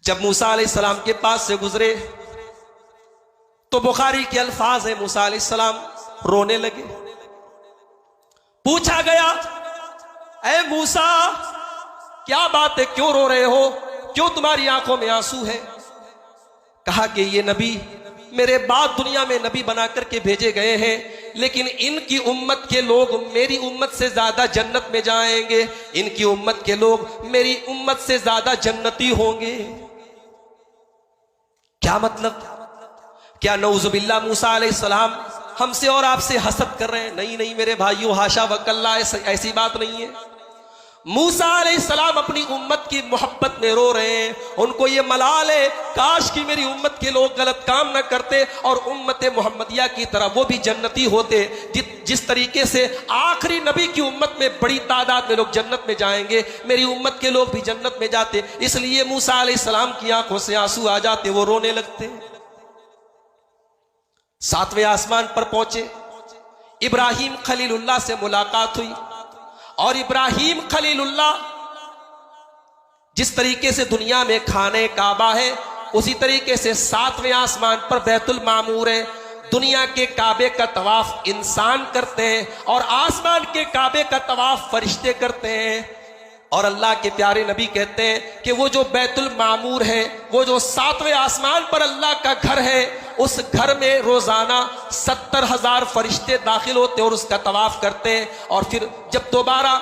जब मूसा अलैहिस्सलाम के पास से गुजरे तो बुखारी के अल्फाज है, मूसा अलैहिस्सलाम रोने लगे। पूछा गया, ऐ मूसा क्या बात है, क्यों रो रहे हो, क्यों तुम्हारी आंखों में आंसू है? कहा कि ये नबी मेरे बाद दुनिया में नबी बना करके भेजे गए हैं, लेकिन इनकी उम्मत के लोग मेरी उम्मत से ज्यादा जन्नत में जाएंगे, इनकी उम्मत के लोग मेरी उम्मत से ज्यादा जन्नती होंगे। क्या मतलब? क्या नऊजुबिल्लाह मूसा अलैहिस्सलाम हमसे और आपसे हसद कर रहे हैं? नहीं नहीं मेरे भाइयों, हाशा वकल्ला, ऐसी बात नहीं है। मूसा अलैहिस्सलाम अपनी उम्मत की मोहब्बत में रो रहे हैं। उनको ये मलाल है, काश कि मेरी उम्मत के लोग गलत काम न करते और उम्मत मोहम्मदिया की तरह वो भी जन्नती होते। जिस तरीके से आखिरी नबी की उम्मत में बड़ी तादाद में लोग जन्नत में जाएंगे, मेरी उम्मत के लोग भी जन्नत में जाते। इसलिए मूसा अलैहिस्सलाम की आंखों से आंसू आ जाते, वो रोने लगते। सातवें आसमान पर पहुंचे, इब्राहिम खलीलुल्लाह से मुलाकात हुई और इब्राहिम खलीलुल्लाह जिस तरीके से दुनिया में खाने काबा है, उसी तरीके से सातवें आसमान पर बैतुल मामूर है। दुनिया के काबे का तवाफ इंसान करते हैं और आसमान के काबे का तवाफ फरिश्ते करते हैं। और अल्लाह के प्यारे नबी कहते हैं कि वो जो बैतुल मामूर है, वो जो सातवें आसमान पर अल्लाह का घर है, उस घर में रोजाना 70,000 फरिश्ते दाखिल होते हैं और उसका तवाफ करते हैं। और फिर जब दोबारा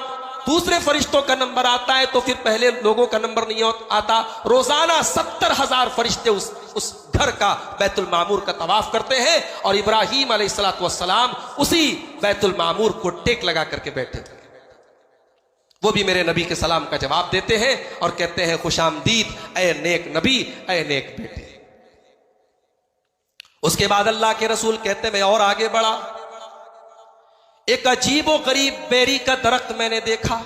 दूसरे फरिश्तों का नंबर आता है तो फिर पहले लोगों का नंबर नहीं आता। रोजाना 70,000 फरिश्ते उस घर का बैतुल मामूर का तवाफ करते हैं और इब्राहिम अलैहिस्सलातु वस्सलाम उसी बैतुल मामूर को टेक लगा करके बैठे थे। वो भी मेरे नबी के सलाम का जवाब देते हैं और कहते हैं, खुशामदीद ऐ नेक नबी, ऐ नेक बेटे। उसके बाद अल्लाह के रसूल कहते हैं, मैं और आगे बढ़ा, एक अजीबो गरीब बेरी का दरख्त मैंने देखा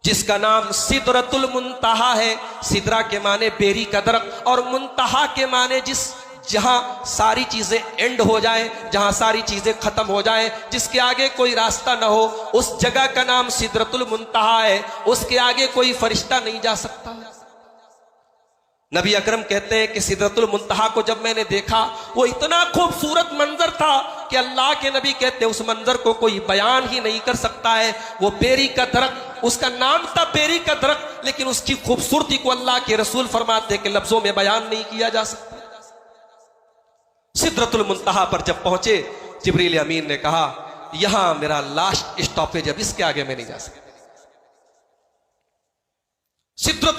जिसका नाम सिदरतुल मुंतहा है। सिदरा के माने बेरी का दरख्त और मुंतहा के माने जहां सारी चीजें एंड हो जाए, जहां सारी चीजें खत्म हो जाए, जिसके आगे कोई रास्ता ना हो, उस जगह का नाम सिदरतुल मुंतहा है। उसके आगे कोई फरिश्ता नहीं जा सकता। नबी अकरम कहते हैं कि सिदरतुल मुंतहा को जब मैंने देखा, वो इतना खूबसूरत मंजर था कि अल्लाह के नबी कहते हैं उस मंजर को कोई बयान ही नहीं कर सकता है। वो बेरी का दरख्त, उसका नाम था बेरी का दरख्त, लेकिन उसकी खूबसूरती को अल्लाह के रसूल फरमाते हैं कि लफ्जों में बयान नहीं किया जा सकता। सिदरतुल मुंतहा पर जब पहुंचे, जिब्रील अमीन ने कहा, यहां मेरा लास्ट स्टॉपेज, अब इसके आगे मैं नहीं जा सकता। सिदरतुल